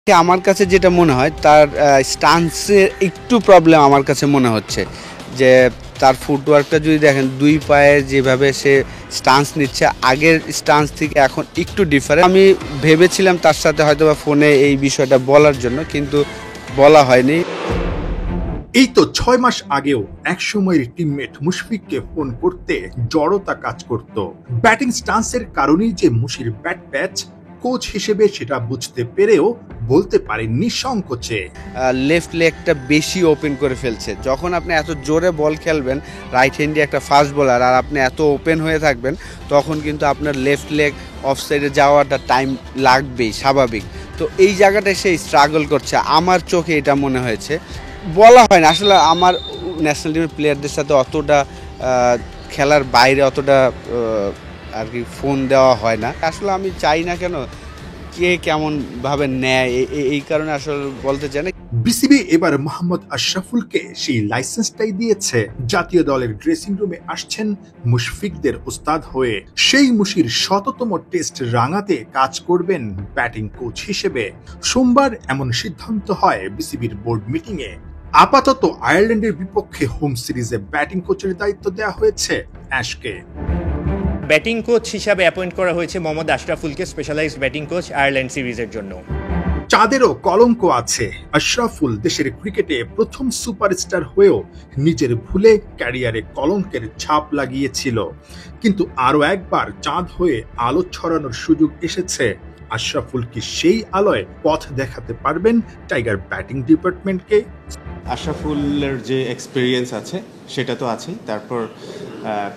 আমার কাছে যেটা মনে হয় তার স্টান্সের একটু প্রবলেম আমার কাছে মনে হচ্ছে যে তার ফুটওয়ার্কটা যদি দেখেন দুই পায়ে যেভাবে সে স্টান্স নিচ্ছে আগের স্টান্স থেকে এখন একটু ডিফারেন্ট। আমি ভেবেছিলাম তার সাথে হয়তো বা ফোনে এই বিষয়টা বলার জন্য, কিন্তু বলা হয়নি। এই তো 6 মাস আগেও একসময়ের টিমমেট মুশফিককে ফোন করতে জড়তা কাজ করত। ব্যাটিং স্টান্সের কারণেই যে মুশির ব্যাট প্যাচ, কোচ হিসেবে সেটা বুঝতে পেরেও বলতে পারেন নিঃসংকোচে লেফট লেগটা বেশি ওপেন করে ফেলছে। যখন আপনি এত জোরে বল খেলবেন, রাইট হ্যান্ডে একটা ফাস্ট বোলার, আর আপনি এত ওপেন হয়ে থাকবেন, তখন কিন্তু আপনার লেফট লেগ অফ সাইডে যাওয়াটা টাইম লাগবেই, স্বাভাবিক। তো এই জায়গাটায় সে স্ট্রাগল করছে, আমার চোখে এটা মনে হয়েছে। বলা হয় না আসলে, আমার ন্যাশনাল টিমের প্লেয়ারদের সাথে অতটা খেলার বাইরে অতটা আর কি ফোন দেওয়া হয় না। আসলে আমি চাই না কেন কে কেমন ভাবে নেয়, এই কারণে আসলে বলতে চাই না। বিসিবি এবার মোহাম্মদ আশরাফুলকে সেই লাইসেন্সটাই দিয়েছে। জাতীয় দলের ড্রেসিং রুমে আসছেন মুশফিকদের উস্তাদ হয়ে। সেই মুশির শততম টেস্ট রাঙাতে কাজ করবেন ব্যাটিং কোচ হিসেবে। সোমবার এমন সিদ্ধান্ত হয় বিসিবির বোর্ড মিটিং এ। আপাতত আয়ারল্যান্ডের বিপক্ষে হোম সিরিজে ব্যাটিং কোচের দায়িত্ব দেওয়া হয়েছে অ্যাশকে। ব্যাটিং কোচ হিসাবে অ্যাপয়েন্ট করা হয়েছে মোহাম্মদ আশরাফুলকে, স্পেশালাইজড ব্যাটিং কোচ আয়ারল্যান্ড সিরিজের জন্য। চাঁদেরও কলঙ্ক আছে। আশরাফুল দেশের ক্রিকেটে প্রথম সুপারস্টার হয়েও নিজের ভুলে ক্যারিয়ারে কলঙ্কের ছাপ লাগিয়েছিল, কিন্তু আরো একবার চাঁদ হয়ে আলো ছড়ানোর সুযোগ এসেছে। আশরাফুল কি সেই আলোয় পথ দেখাতে পারবেন টাইগার ব্যাটিং ডিপার্টমেন্টকে? আশরাফুলের যে এক্সপিরিয়েন্স আছে সেটা তো আছেই। তারপর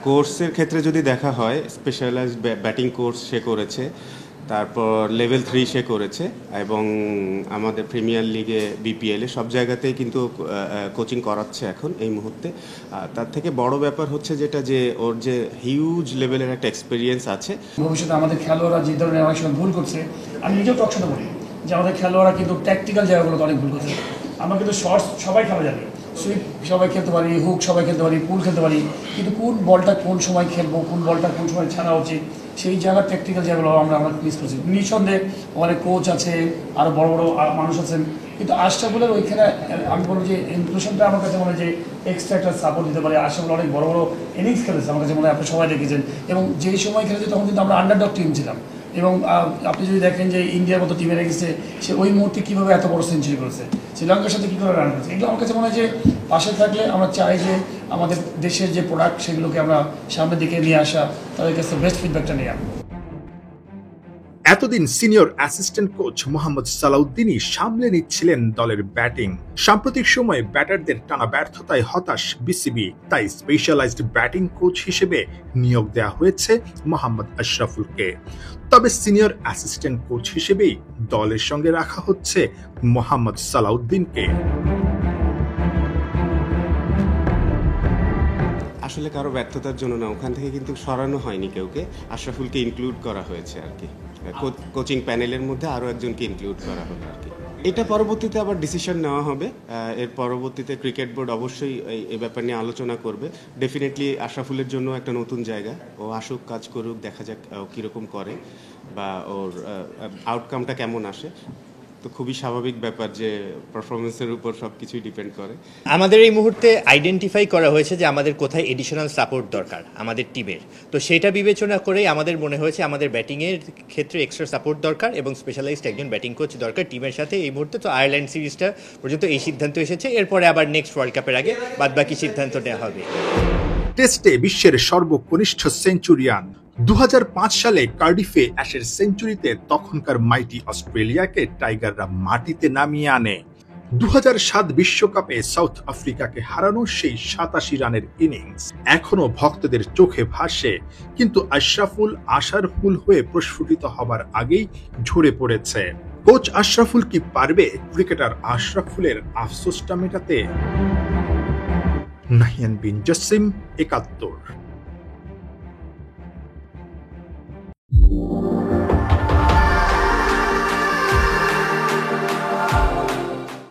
কোর্সের ক্ষেত্রে যদি দেখা হয়, স্পেশালাইজড ব্যাটিং কোর্স সে করেছে, তারপর লেভেল 3 সে করেছে, এবং আমাদের প্রিমিয়ার লিগে, বিপিএলে সব জায়গাতেই কিন্তু কোচিং করাচ্ছে এখন এই মুহূর্তে। তার থেকে বড় ব্যাপার হচ্ছে যেটা, যে ওর যে হিউজ লেভেলের একটা এক্সপিরিয়েন্স আছে। ভবিষ্যতে আমাদের খেলোয়াড়রা যে ধরনের অনেক সময় ভুল করছে, আমি নিজেও টকশনে বলি যে আমাদের খেলোয়াড়রা কিন্তু ট্যাকটিক্যাল জায়গাগুলোতে অনেক ভুল করছে। আমরা কিন্তু শর্টস সবাই খেলা জানি, সুইপ সবাই খেলতে পারি, হুক সবাই খেলতে পারি, পুল খেলতে পারি, কিন্তু কোন বলটা কোন সময় খেলবো, কোন বলটা কোন সময় ছাড়া উচিত, সেই জায়গার ট্যাকটিক্যাল জায়গাগুলো আমরা মিস করছি। নিঃসন্দেহে অনেক কোচ আছে, আরও বড় বড় মানুষ আছেন, কিন্তু আশরাফুলের ওইখানে আমি বলবো যে ইনক্লুশনটা আমার কাছে মনে হয় যে এক্সট্রা একটা সাপোর্ট দিতে পারে। আশরাফুল অনেক বড় বড় ইনিংস খেলেছে আমার কাছে মনে হয়, আপনি সবাই দেখেছেন, এবং যেই সময় খেলেছে তখন কিন্তু আমরা আন্ডারডগ টিম ছিলাম। এবং আপনি যদি দেখেন যে ইন্ডিয়ার মতো টিমে রেখেছে, সে ওই মুহূর্তে কীভাবে এত বড় সেঞ্চুরি করেছে, শ্রীলঙ্কার সাথে কীভাবে রান করেছে, এগুলো আমার কাছে মনে হয় যে পাশে থাকলে আমরা চাই যে আমাদের দেশের যে প্রোডাক্ট সেগুলোকে আমরা সামনের দিকে নিয়ে আসা, তাদের কাছে বেস্ট ফিডব্যাকটা নিয়ে আনা। এতদিন সিনিয়র অ্যাসিস্ট্যান্ট কোচ মোহাম্মদ সালাউদ্দিনই সামলে নিচ্ছিলেন দলের ব্যাটিং। সাম্প্রতিক সময়ে ব্যাটারদের টানা ব্যর্থতায় হতাশ বিসিবি, তাই স্পেশালাইজড ব্যাটিং কোচ হিসেবে নিয়োগ দেওয়া হয়েছে মোহাম্মদ আশরাফুলকে। তবে সিনিয়র অ্যাসিস্ট্যান্ট কোচ হিসেবেই দলের সঙ্গে রাখা হচ্ছে মোহাম্মদ সালাউদ্দিনকে। আসলে কারো ব্যর্থতার জন্য না, ওখান থেকে কিন্তু সরানো হয়নি কাউকে, আশরাফুলকে ইনক্লুড করা হয়েছে আর কি। কোচিং প্যানেলের মধ্যে আরও একজনকে ইনক্লুড করা হলো আর কি। এটা পরবর্তীতে আবার ডিসিশন নেওয়া হবে। এর পরবর্তীতে ক্রিকেট বোর্ড অবশ্যই এই ব্যাপার নিয়ে আলোচনা করবে। ডেফিনেটলি আশরাফুলের জন্য একটা নতুন জায়গা, ও আসুক, কাজ করুক, দেখা যাক কীরকম করে বা ওর আউটকামটা কেমন আসে। তো খুবই স্বাভাবিক ব্যাপার যে পারফরমেন্সের উপর সব কিছুই ডিপেন্ড করে। আমাদের এই মুহূর্তে আইডেন্টিফাই করা হয়েছে যে আমাদের কোথায় এডিশনাল সাপোর্ট দরকার আমাদের টিমের, তো সেটা বিবেচনা করেই আমাদের মনে হয়েছে আমাদের ব্যাটিংয়ের ক্ষেত্রে এক্সট্রা সাপোর্ট দরকার এবং স্পেশালাইজড একজন ব্যাটিং কোচ দরকার টিমের সাথে। এই মুহূর্তে তো আয়ারল্যান্ড সিরিজটা পর্যন্ত এই সিদ্ধান্ত এসেছে, এরপরে আবার নেক্সট ওয়ার্ল্ড কাপের আগে বাদবাকি সিদ্ধান্ত নেওয়া হবে। টেস্টে বিশ্বের সর্বকনিষ্ঠ সেঞ্চুরিয়ান 2005 সালে কার্ডিফে অ্যাশের সেঞ্চুরিতে তখনকার মাইটি অস্ট্রেলিয়াকে টাইগাররা মাটিতে নামিয়ে আনে। 2007 বিশ্বকাপে সাউথ আফ্রিকাকে হারানো সেই 87 রানের ইনিংস এখনো ভক্তদের চোখে ভাসে, কিন্তু আশরাফুল আশার ফুল হয়ে প্রস্ফুটিত হবার আগেই ঝরে পড়েছে। কোচ আশরাফুল কি পারবে ক্রিকেটার আশরাফুলের আফসোসটা মেটাতে? নাহিয়ান বিন জসিম, 71।